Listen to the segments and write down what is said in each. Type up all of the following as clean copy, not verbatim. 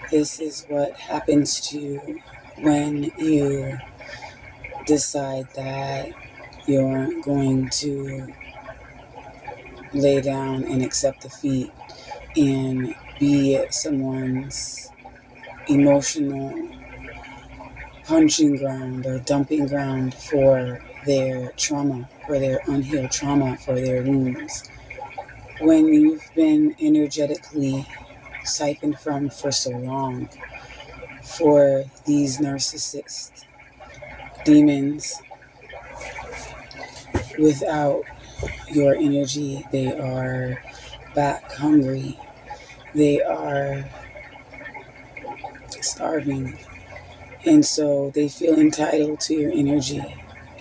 This is what happens to you when you decide that you're going to lay down and accept defeat and be someone's emotional punching ground or dumping ground for their trauma, for their unhealed trauma, for their wounds. When you've been energetically siphoned from for so long, for these narcissist demons, without your energy, they are back hungry, they are starving, and so they feel entitled to your energy.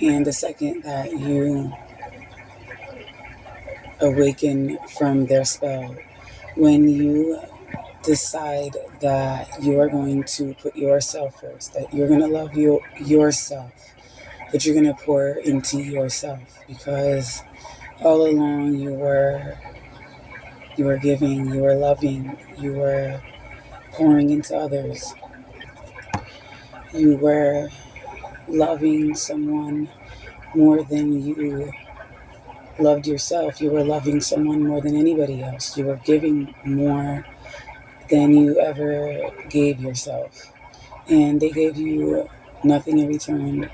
And the second that you awaken from their spell, when you decide that you are going to put yourself first, that you're going to love yourself, that you're going to pour into yourself, because all along you were giving, you were loving, you were pouring into others, you were loving someone more than you loved yourself, you were loving someone more than anybody else, you were giving more than you ever gave yourself. And they gave you nothing in return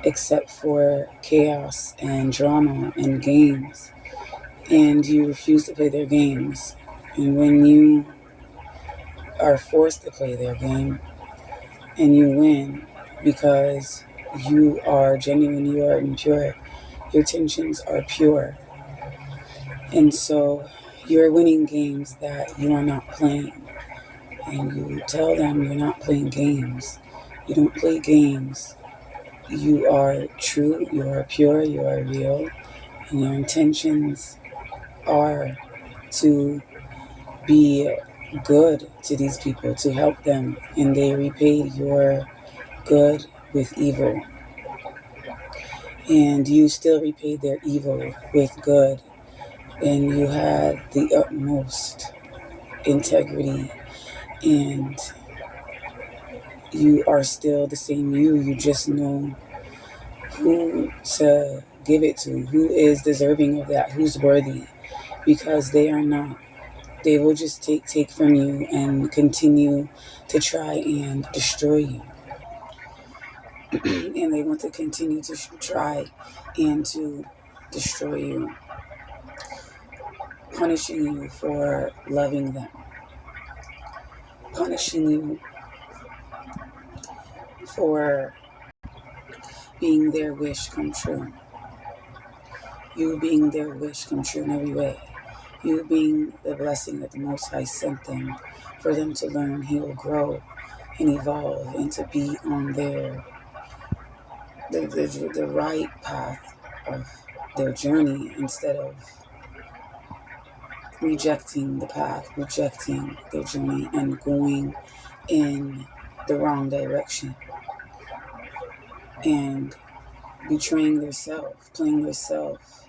except for chaos and drama and games. And you refuse to play their games. And when you are forced to play their game and you win because you are genuine, you are impure, your intentions are pure. And so you're winning games that you are not playing. And you tell them you're not playing games. You don't play games. You are true, you are pure, you are real, and your intentions are to be good to these people, to help them, and they repaid your good with evil. And you still repaid their evil with good, and you had the utmost integrity, and you are still the same you. You just know who to give it to, who is deserving of that, who's worthy, because they are not. They will just take from you and continue to try and destroy you. And they want to continue to try and to destroy you, punishing you for loving them, punishing you for being their wish come true, you being their wish come true in every way, you being the blessing that the Most High sent them for them to learn, heal, grow, and evolve, and to be on the right path of their journey, instead of rejecting the path, rejecting their journey, and going in the wrong direction, and betraying their self, playing their self,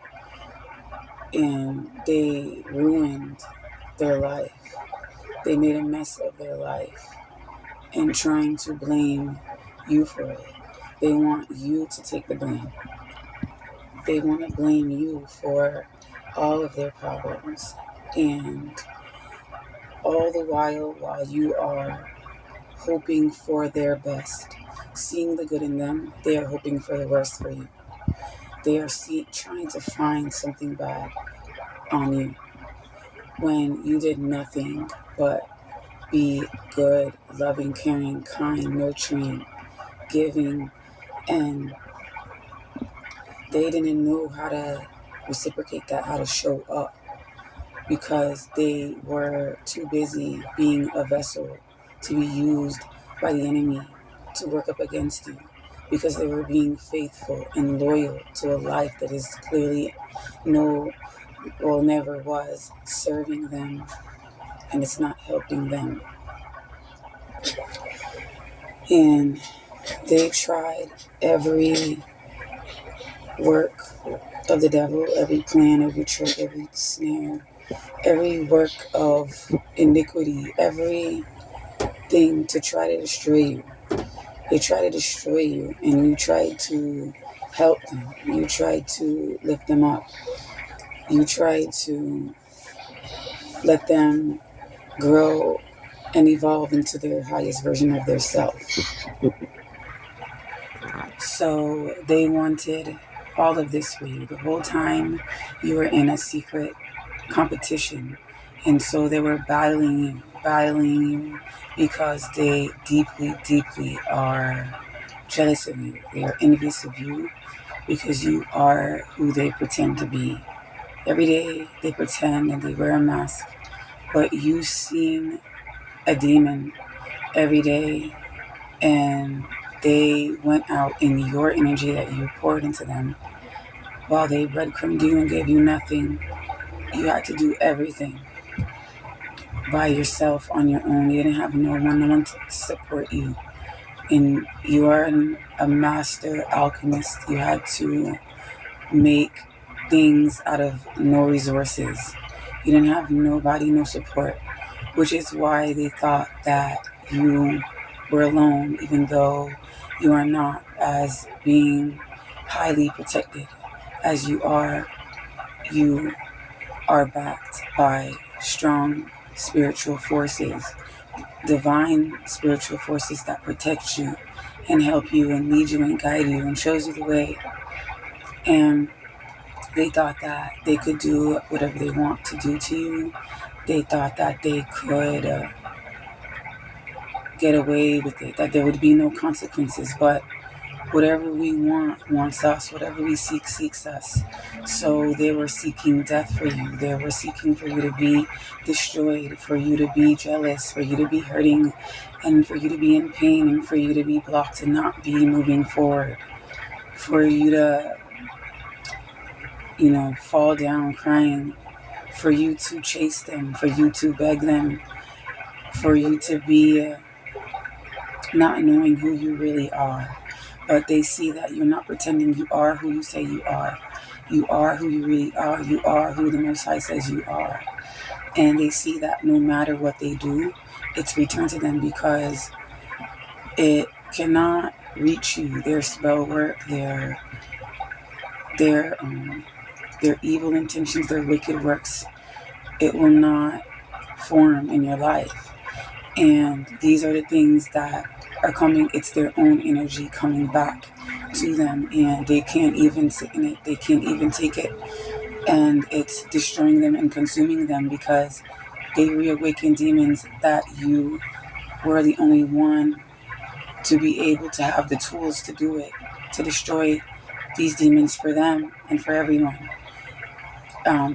and they ruined their life. They made a mess of their life and trying to blame you for it. They want you to take the blame. They want to blame you for all of their problems. And all the while you are hoping for their best, seeing the good in them, they are hoping for the worst for you. They are trying to find something bad on you when you did nothing but be good, loving, caring, kind, nurturing, giving, and they didn't know how to reciprocate that, how to show up, because they were too busy being a vessel to be used by the enemy to work up against you, because they were being faithful and loyal to a life that is clearly never was serving them, and it's not helping them. And they tried every work of the devil, every plan, every trick, every snare, every work of iniquity, every thing to try to destroy you. They try to destroy you, and you try to help them. You try to lift them up. You try to let them grow and evolve into their highest version of their self. So they wanted all of this for you. The whole time you were in a secret competition. And so they were battling you because they deeply, deeply are jealous of you. They are envious of you because you are who they pretend to be. Every day they pretend and they wear a mask, but you seem a demon every day, and they went out in your energy that you poured into them while they breadcrumbed you and gave you nothing. You had to do everything by yourself on your own. You didn't have no one to support you. And you are a master alchemist. You had to make things out of no resources. You didn't have nobody, no support, which is why they thought that you were alone, even though you are not, as being highly protected as you are. You are backed by strong spiritual forces, divine spiritual forces that protect you and help you and lead you and guide you and shows you the way. And they thought that they could do whatever they want to do to you. They thought that they could get away with it, that there would be no consequences. But whatever we want wants us. Whatever we seek seeks us. So they were seeking death for you. They were seeking for you to be destroyed, for you to be jealous, for you to be hurting, and for you to be in pain, and for you to be blocked and not be moving forward, for you to, fall down crying, for you to chase them, for you to beg them, for you to be not knowing who you really are. But they see that you're not pretending. You are who you say you are. You are who you really are. You are who the Most High says you are. And they see that no matter what they do, it's returned to them because it cannot reach you. Their spell work, their evil intentions, their wicked works, it will not form in your life. And these are the things that are coming. It's their own energy coming back to them, and they can't even sit in it. They can't even take it, and it's destroying them and consuming them because they reawaken demons that you were the only one to be able to have the tools to do it, to destroy these demons for them and for everyone,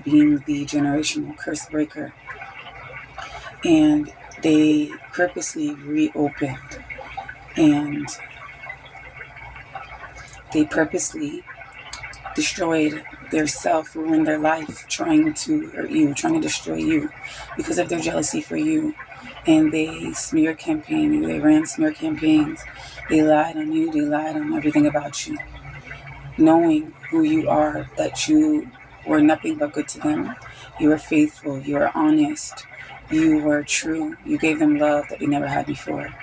being the generational curse breaker. And they purposely reopened, and they purposely destroyed their self, ruined their life, trying to hurt you, trying to destroy you because of their jealousy for you. And they smear campaign you. They ran smear campaigns. They lied on you. They lied on everything about you, knowing who you are, that you were nothing but good to them. You were faithful. You were honest. You were true. You gave them love that they never had before.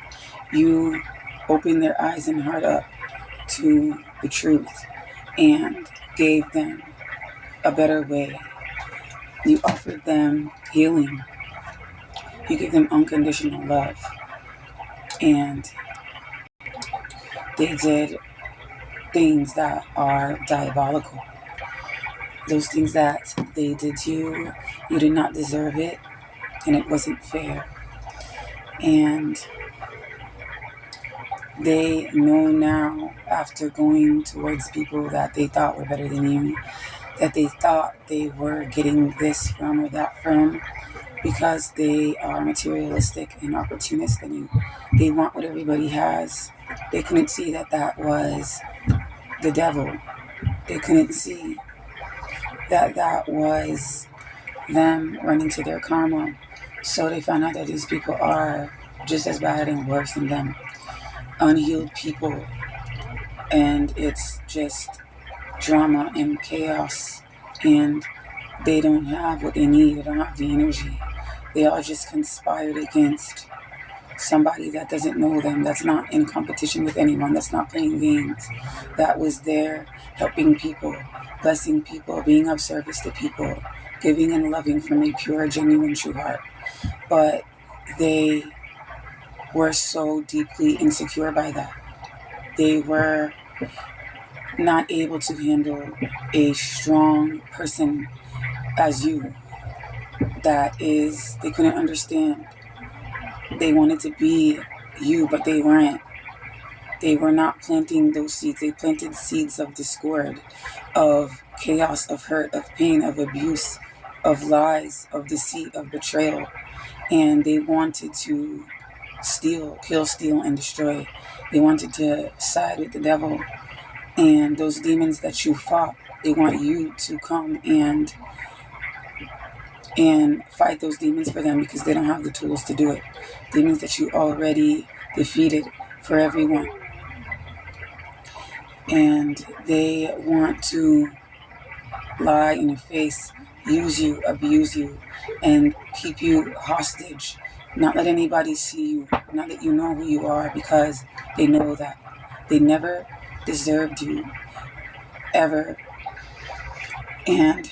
You opened their eyes and heart up to the truth and gave them a better way. You offered them healing. You gave them unconditional love. And they did things that are diabolical. Those things that they did to you, you did not deserve it, and it wasn't fair. And they know now, after going towards people that they thought were better than you, that they thought they were getting this from or that from, because they are materialistic and opportunistic and they want what everybody has. They couldn't see that that was the devil. They couldn't see that that was them running to their karma. So they found out that these people are just as bad and worse than them. Unhealed people. And it's just drama and chaos. And they don't have what they need. They don't have the energy. They all just conspired against somebody that doesn't know them, that's not in competition with anyone, that's not playing games, that was there helping people, blessing people, being of service to people, giving and loving from a pure, genuine, true heart. But they were so deeply insecure by that. They were not able to handle a strong person as you. That is, they couldn't understand. They wanted to be you, but they weren't. They were not planting those seeds. They planted seeds of discord, of chaos, of hurt, of pain, of abuse, of lies, of deceit, of betrayal. And they wanted to steal, kill, steal, and destroy. They wanted to side with the devil. And those demons that you fought, they want you to come and fight those demons for them, because they don't have the tools to do it. Demons that you already defeated for everyone. And they want to lie in your face, use you, abuse you, and keep you hostage. Not let anybody see you, not let you know who you are, because they know that they never deserved you, ever. And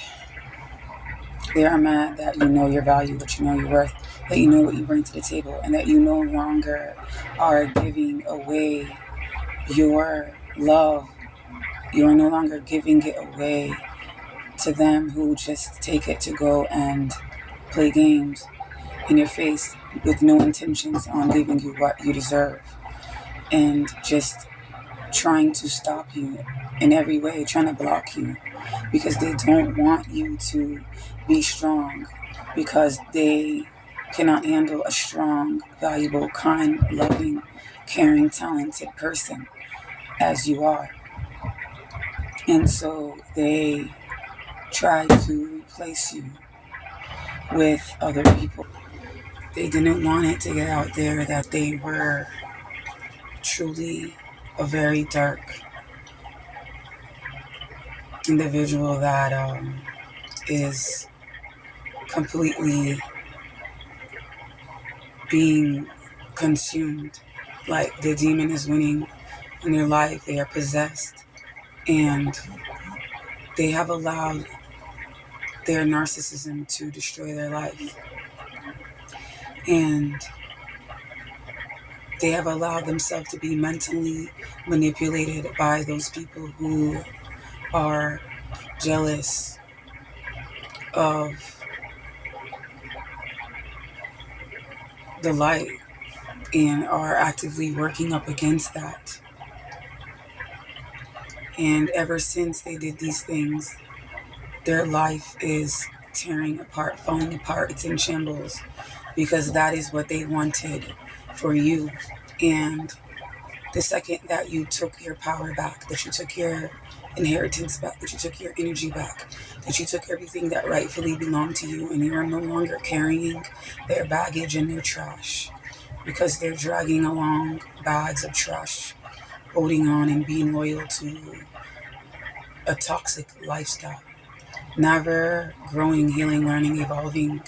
they are mad that you know your value, that you know your worth, that you know what you bring to the table, and that you no longer are giving away your love. You are no longer giving it away to them who just take it to go and play games in your face with no intentions on giving you what you deserve, and just trying to stop you in every way, trying to block you, because they don't want you to be strong, because they cannot handle a strong, valuable, kind, loving, caring, talented person as you are. And so they try to replace you with other people. They didn't want it to get out there that they were truly a very dark individual that is completely being consumed. Like the demon is winning in their life. They are possessed. And they have allowed their narcissism to destroy their life. And they have allowed themselves to be mentally manipulated by those people who are jealous of the light and are actively working up against that. And ever since they did these things, their life is tearing apart, falling apart. It's in shambles, because that is what they wanted for you. And the second that you took your power back, that you took your inheritance back, that you took your energy back, that you took everything that rightfully belonged to you, and you are no longer carrying their baggage and their trash, because they're dragging along bags of trash, holding on and being loyal to a toxic lifestyle, never growing, healing, learning, evolving,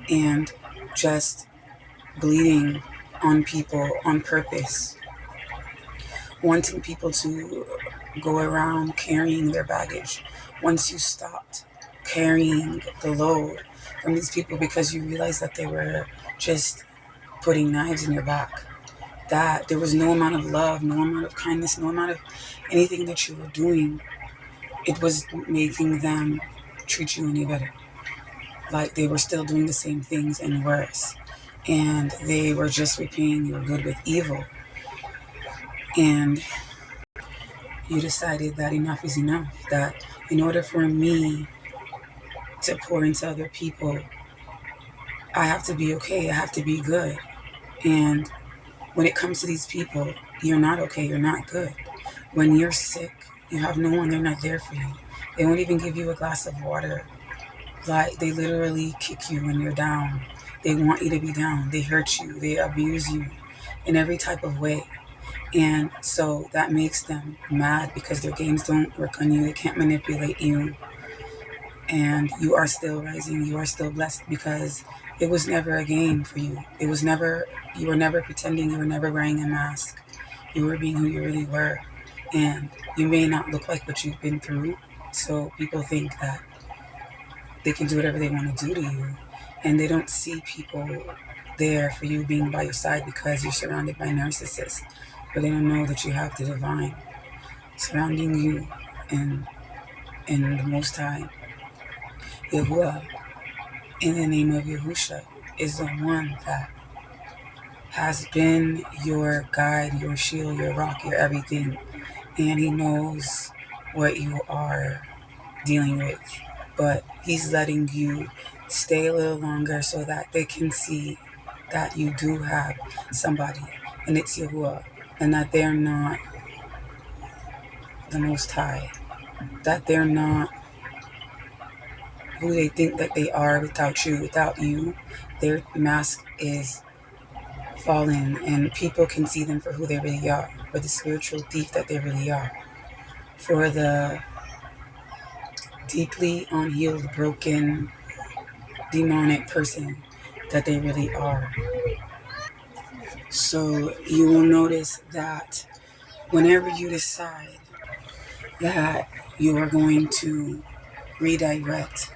and just bleeding on people on purpose, wanting people to go around carrying their baggage. Once you stopped carrying the load from these people because you realized that they were just putting knives in your back, that there was no amount of love, no amount of kindness, no amount of anything that you were doing, it was making them treat you any better. Like they were still doing the same things and worse. And they were just repaying your good with evil. And you decided that enough is enough. That in order for me to pour into other people, I have to be okay. I have to be good. And when it comes to these people, you're not okay. You're not good. When you're sick, you have no one. They're not there for you. They won't even give you a glass of water. Like they literally kick you when you're down. They want you to be down. They hurt you. They abuse you in every type of way. And so that makes them mad because their games don't work on you. They can't manipulate you. And you are still rising. You are still blessed because It was never a game for you. It was never, you were never pretending, you were never wearing a mask. You were being who you really were. And you may not look like what you've been through. So people think that they can do whatever they want to do to you. And they don't see people there for you being by your side because you're surrounded by narcissists. But they don't know that you have the divine surrounding you, and the Most High, Yahuwah, in the name of Yahusha, is the one that has been your guide, your shield, your rock, your everything. And he knows what you are dealing with. But he's letting you stay a little longer so that they can see that you do have somebody, and it's Yahuwah, and that they're not the Most High, that they're not who they think that they are without you. Without you, their mask is fallen, and people can see them for who they really are, for the spiritual thief that they really are, for the deeply unhealed, broken, demonic person that they really are. So you will notice that whenever you decide that you are going to redirect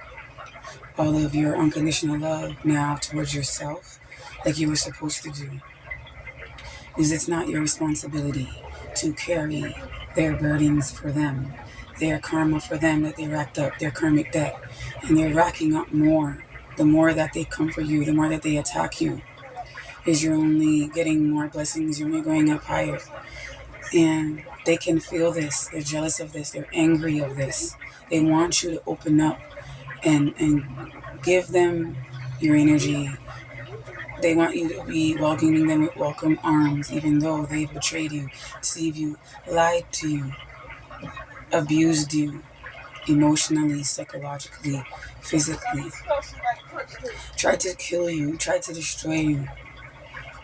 all of your unconditional love now towards yourself, like you were supposed to do, is it's not your responsibility to carry their burdens for them, their karma for them that they racked up, their karmic debt, and they're racking up more. The more that they come for you, the more that they attack you, is you're only getting more blessings, you're only going up higher. And they can feel this, they're jealous of this, they're angry of this. They want you to open up and give them your energy. They want you to be welcoming them with welcome arms, even though they've betrayed you, deceived you, lied to you, abused you emotionally, psychologically, physically, tried to kill you, tried to destroy you,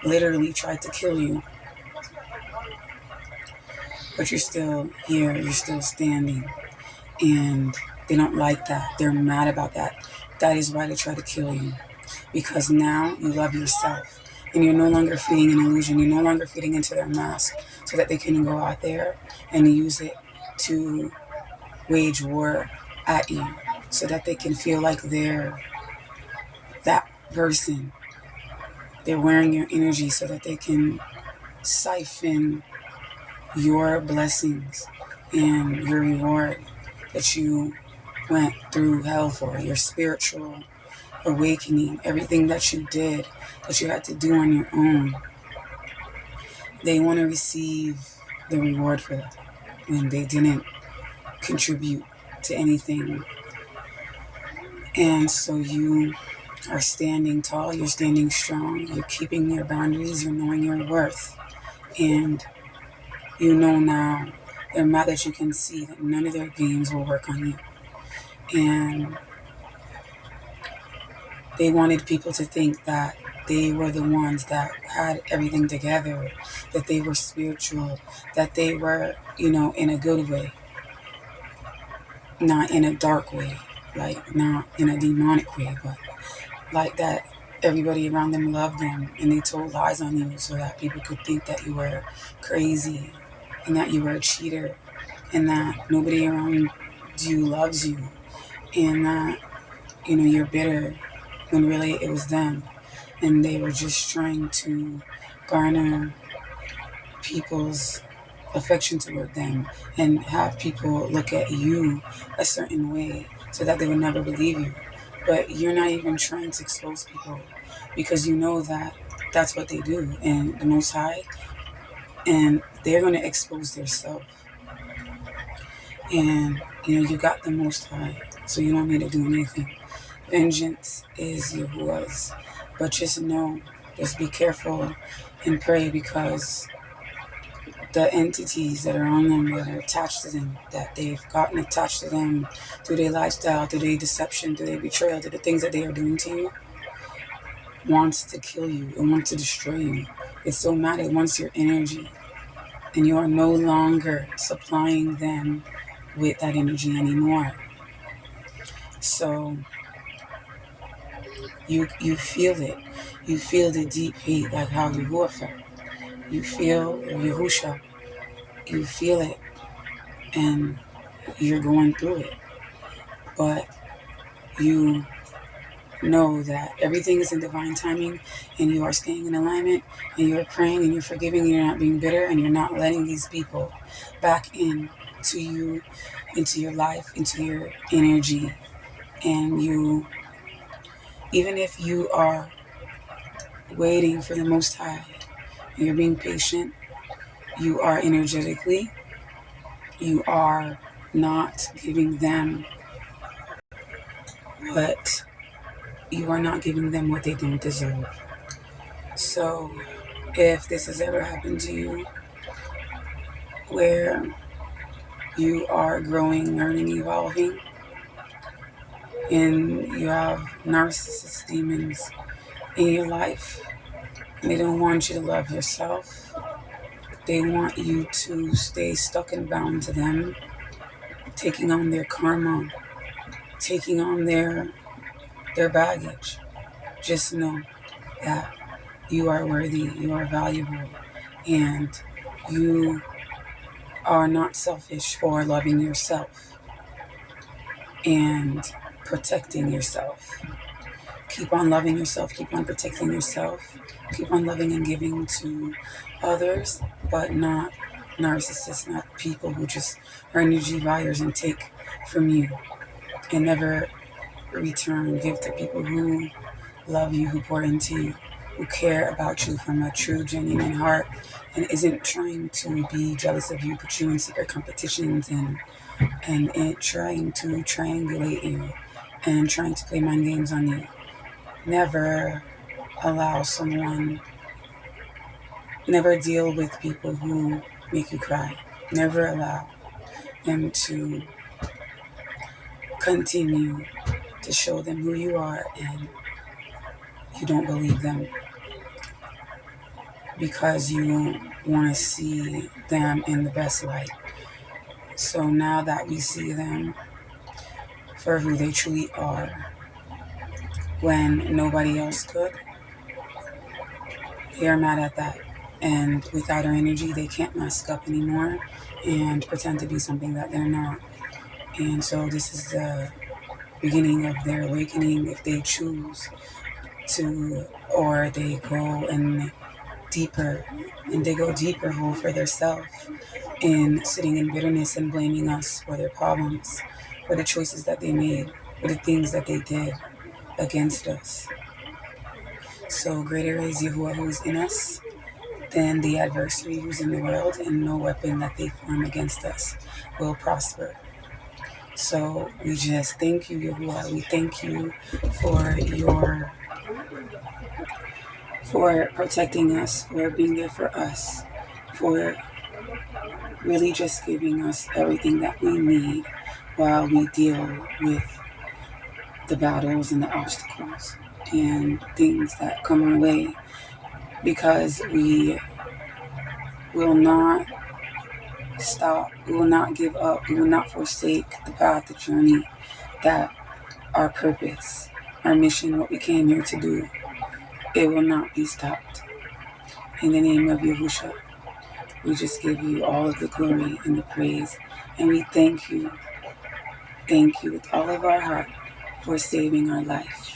literally tried to kill you. But you're still here, you're still standing, and they don't like that. They're mad about that. That is why they try to kill you, because now you love yourself, and you're no longer feeding an illusion. You're no longer feeding into their mask so that they can go out there and use it to wage war at you, so that they can feel like they're that person. They're wearing your energy so that they can siphon your blessings and your reward that you went through hell for, your spiritual awakening, everything that you did, that you had to do on your own. They want to receive the reward for that when they didn't contribute to anything. And so you are standing tall, you're standing strong, you're keeping your boundaries, you're knowing your worth. And you know now, they're mad that you can see that none of their games will work on you. And they wanted people to think that they were the ones that had everything together, that they were spiritual, that they were, in a good way, not in a dark way, like not in a demonic way, but like that everybody around them loved them, and they told lies on you so that people could think that you were crazy and that you were a cheater and that nobody around you loves you and that, you're bitter, when really it was them. And they were just trying to garner people's affection toward them and have people look at you a certain way so that they would never believe you. But you're not even trying to expose people, because you know that that's what they do, and the Most High, and they're going to expose themselves. And, you got the Most High, so you don't need to do anything. Vengeance is Yahuwah's. But just know, just be careful and pray, because the entities that are on them, that are attached to them, that they've gotten attached to them through their lifestyle, through their deception, through their betrayal, through the things that they are doing to you, wants to kill you and wants to destroy you. It's so mad, it wants your energy. And you are no longer supplying them with that energy anymore. So You feel it. You feel the deep hate, like how Yahuwah felt. You feel Yahusha. You feel it, and you're going through it. But you know that everything is in divine timing, and you are staying in alignment, and you're praying, and you're forgiving, and you're not being bitter, and you're not letting these people back in to you, into your life, into your energy. And you, even if you are waiting for the Most High, and you're being patient, you are energetically, you are not giving them what you are not giving them what they don't deserve. So if this has ever happened to you, where you are growing, learning, evolving, and you have narcissist demons in your life, and they don't want you to love yourself, they want you to stay stuck and bound to them, taking on their karma, taking on their baggage. Just know that you are worthy, you are valuable, and you are not selfish for loving yourself and protecting yourself. Keep on loving yourself, keep on protecting yourself, keep on loving and giving to others, but not narcissists, not people who just are energy buyers and take from you and never return. Give to people who love you, who pour into you, who care about you from a true, genuine heart, and isn't trying to be jealous of you, put you in secret competitions, and trying to triangulate you and trying to play mind games on you. Never allow someone, never deal with people who make you cry. Never allow them to continue to show them who you are and you don't believe them because you want to see them in the best light. So now that we see them for who they truly are, when nobody else could, they are mad at that. And without our energy, they can't mask up anymore and pretend to be something that they're not. And so this is the beginning of their awakening if they choose to, or they go and deeper, and they go deeper hole for their self in sitting in bitterness and blaming us for their problems, for the choices that they made, for the things that they did against us. So greater is Yahuwah who is in us than the adversary who's in the world, and no weapon that they form against us will prosper. So we just thank you, Yahuwah. We thank you for protecting us, for being there for us, for really just giving us everything that we need while we deal with the battles and the obstacles and things that come our way, because we will not stop, we will not give up, we will not forsake the path, the journey, that our purpose, our mission, what we came here to do, it will not be stopped. In the name of Yahusha, we just give you all of the glory and the praise, and we thank you with all of our heart for saving our life.